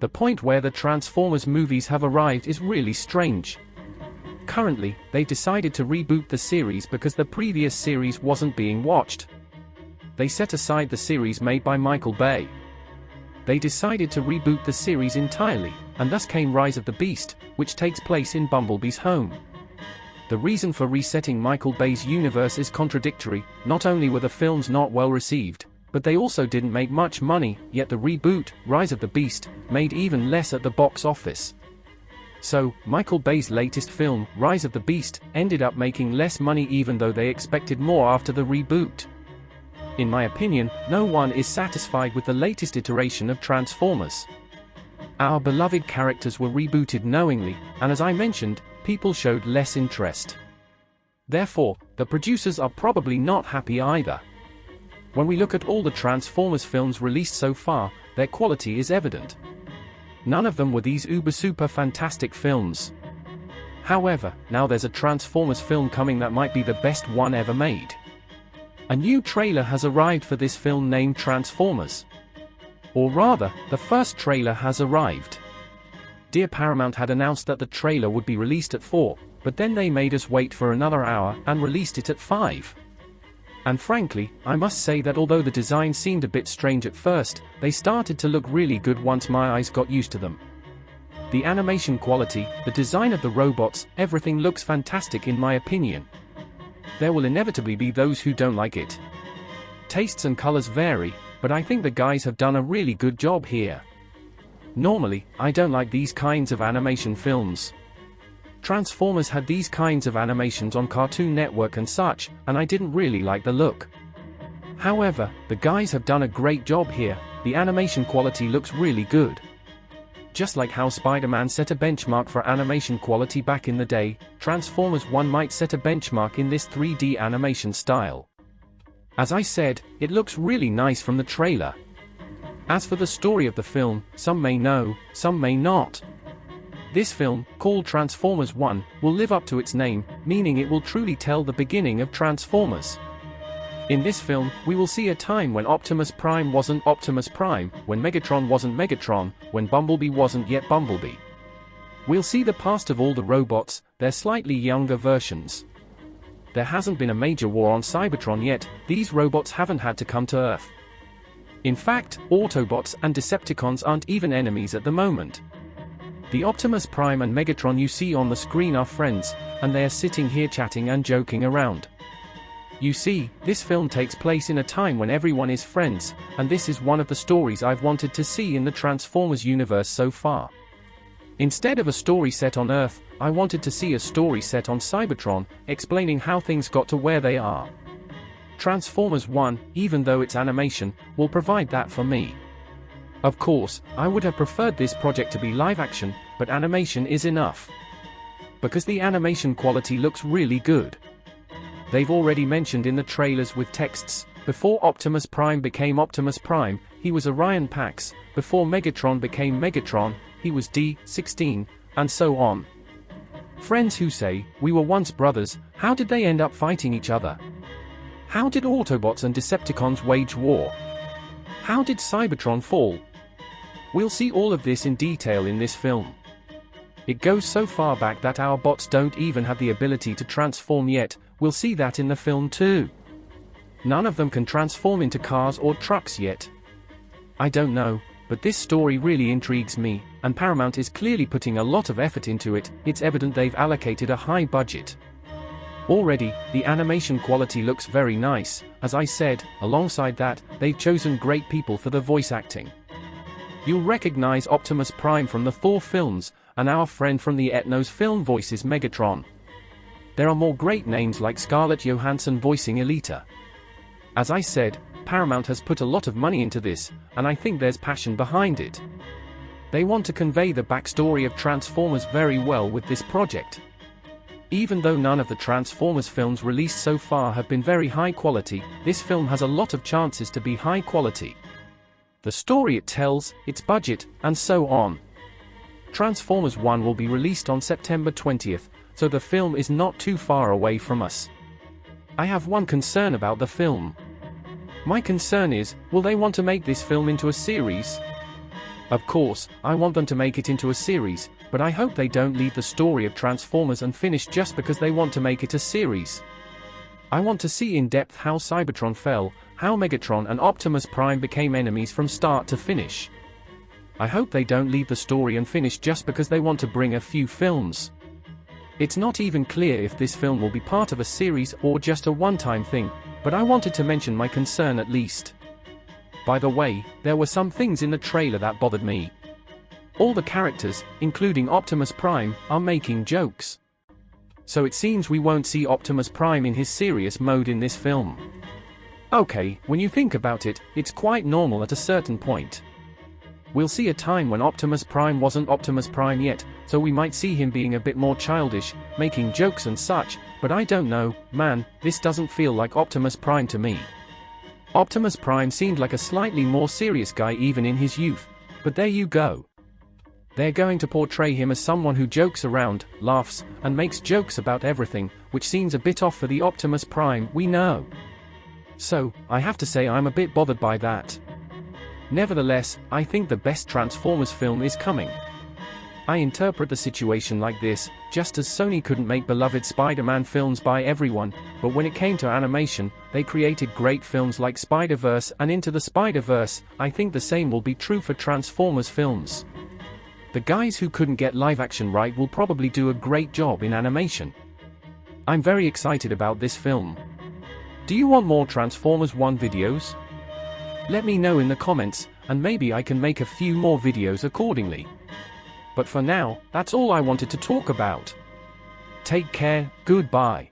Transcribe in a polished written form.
The point where the Transformers movies have arrived is really strange. Currently, they've decided to reboot the series because the previous series wasn't being watched. They set aside the series made by Michael Bay. They decided to reboot the series entirely, and thus came Rise of the Beast, which takes place in Bumblebee's home. The reason for resetting Michael Bay's universe is contradictory. Not only were the films not well received, but they also didn't make much money, yet the reboot, Rise of the Beast, made even less at the box office. So, Michael Bay's latest film, Rise of the Beast, ended up making less money even though they expected more after the reboot. In my opinion, no one is satisfied with the latest iteration of Transformers. Our beloved characters were rebooted knowingly, and as I mentioned, people showed less interest. Therefore, the producers are probably not happy either. When we look at all the Transformers films released so far, their quality is evident. None of them were these uber-super fantastic films. However, now there's a Transformers film coming that might be the best one ever made. A new trailer has arrived for this film named Transformers. Or rather, the first trailer has arrived. Dear Paramount had announced that the trailer would be released at 4, but then they made us wait for another hour and released it at 5. And frankly, I must say that although the design seemed a bit strange at first, they started to look really good once my eyes got used to them. The animation quality, the design of the robots, everything looks fantastic in my opinion. There will inevitably be those who don't like it. Tastes and colors vary, but I think the guys have done a really good job here. Normally, I don't like these kinds of animation films. Transformers had these kinds of animations on Cartoon Network and such, and I didn't really like the look. However, the guys have done a great job here. The animation quality looks really good. Just like how Spider-Man set a benchmark for animation quality back in the day, Transformers 1 might set a benchmark in this 3D animation style. As I said, it looks really nice from the trailer. As for the story of the film, some may know, some may not. This film, called Transformers 1, will live up to its name, meaning it will truly tell the beginning of Transformers. In this film, we will see a time when Optimus Prime wasn't Optimus Prime, when Megatron wasn't Megatron, when Bumblebee wasn't yet Bumblebee. We'll see the past of all the robots, their slightly younger versions. There hasn't been a major war on Cybertron yet. These robots haven't had to come to Earth. In fact, Autobots and Decepticons aren't even enemies at the moment. The Optimus Prime and Megatron you see on the screen are friends, and they are sitting here chatting and joking around. You see, this film takes place in a time when everyone is friends, and this is one of the stories I've wanted to see in the Transformers universe so far. Instead of a story set on Earth, I wanted to see a story set on Cybertron, explaining how things got to where they are. Transformers 1, even though it's animation, will provide that for me. Of course, I would have preferred this project to be live action, but animation is enough. Because the animation quality looks really good. They've already mentioned in the trailers with texts, before Optimus Prime became Optimus Prime, he was Orion Pax, before Megatron became Megatron, he was D-16, and so on. Friends who say, we were once brothers, how did they end up fighting each other? How did Autobots and Decepticons wage war? How did Cybertron fall? We'll see all of this in detail in this film. It goes so far back that our bots don't even have the ability to transform yet. We'll see that in the film too. None of them can transform into cars or trucks yet. I don't know, but this story really intrigues me, and Paramount is clearly putting a lot of effort into it. It's evident they've allocated a high budget. Already, the animation quality looks very nice. As I said, alongside that, they've chosen great people for the voice acting. You'll recognize Optimus Prime from the Thor films, and our friend from the Etnos film voices Megatron. There are more great names like Scarlett Johansson voicing Elita. As I said, Paramount has put a lot of money into this, and I think there's passion behind it. They want to convey the backstory of Transformers very well with this project. Even though none of the Transformers films released so far have been very high quality, this film has a lot of chances to be high quality. The story it tells, its budget, and so on. Transformers 1 will be released on September 20th, so the film is not too far away from us. I have one concern about the film. My concern is, will they want to make this film into a series? Of course, I want them to make it into a series, but I hope they don't leave the story of Transformers unfinished just because they want to make it a series. I want to see in depth how Cybertron fell, how Megatron and Optimus Prime became enemies from start to finish. I hope they don't leave the story unfinished just because they want to bring a few films. It's not even clear if this film will be part of a series or just a one-time thing, but I wanted to mention my concern at least. By the way, there were some things in the trailer that bothered me. All the characters, including Optimus Prime, are making jokes. So it seems we won't see Optimus Prime in his serious mode in this film. Okay, when you think about it, it's quite normal at a certain point. We'll see a time when Optimus Prime wasn't Optimus Prime yet, so we might see him being a bit more childish, making jokes and such, but I don't know, man, this doesn't feel like Optimus Prime to me. Optimus Prime seemed like a slightly more serious guy even in his youth, but there you go. They're going to portray him as someone who jokes around, laughs, and makes jokes about everything, which seems a bit off for the Optimus Prime we know. So, I have to say I'm a bit bothered by that. Nevertheless, I think the best Transformers film is coming. I interpret the situation like this: just as Sony couldn't make beloved Spider-Man films by everyone, but when it came to animation, they created great films like Spider-Verse and Into the Spider-Verse, I think the same will be true for Transformers films. The guys who couldn't get live action right will probably do a great job in animation. I'm very excited about this film. Do you want more Transformers 1 videos? Let me know in the comments, and maybe I can make a few more videos accordingly. But for now, that's all I wanted to talk about. Take care, goodbye.